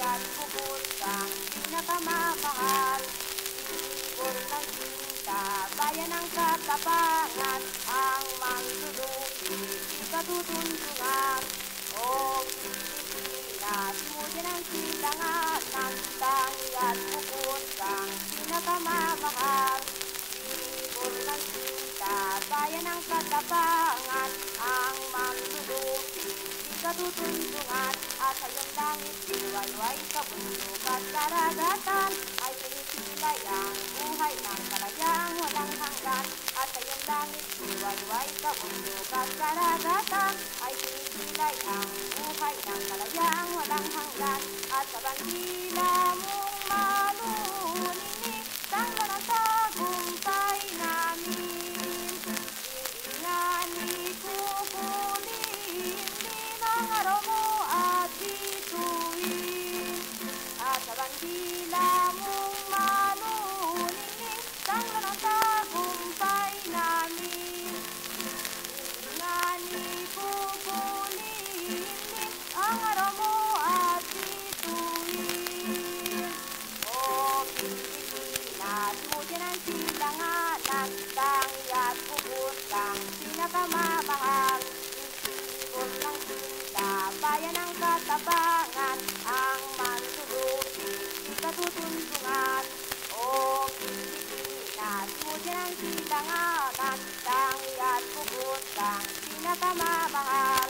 at bukod kang pinakamamahal. Ibon ng sinta, bayan ng katapangan, ang manlulupi, di katutuntungan. O Pilipinas, mutin ang silanganan, tangi at bukod kang pinakamamahal. Ibon ng sinta, bayan ng katapangan, ang manlulupi, di katutuntungan. At sa iyong langit, diwayway kabundok at karagatan, ay sinisilay ang buhay ng kalayang walang hanggan. At sa iyong langit, diwayway kabundok at karagatan, ay sinisilay ang buhay ng kalayang walang hanggan. At sa bandila mong maluningning, tanggal ang tagumpay namin. Hindi nga ni kukunin din ang araw mo at bituin. At sa bandila mong maluningning, tanggal ang tagumpay namin. Hindi nga ni kukunin din ang araw mo at bituin. O Pilipinas, mutin ang silanganan, tangi at bukod kang pinakamamahal. Ibon ng sinta, bayan ng katapangan, ang manlulupi, di katutuntungan. O Pilipinas, mutin ang silanganan, tangi at bukod kang pinakamamahal.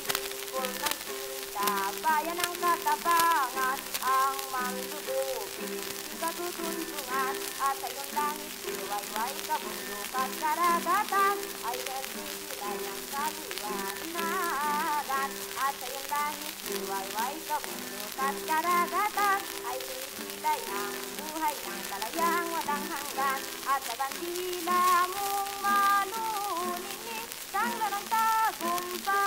Ibon ng sinta, bayan ng katapangan, ang manlulupi, di katutuntungan. At sa iyong langit, diwayway kabundok at karagatan, ay sinisilay ang kaliwanagan. At sa iyong langit, diwayway kabundok at karagatan, ay sinisilay ang buhay ng kalayang walang hanggan. At sa bandila mong maluningning, tanggal ang tagumpay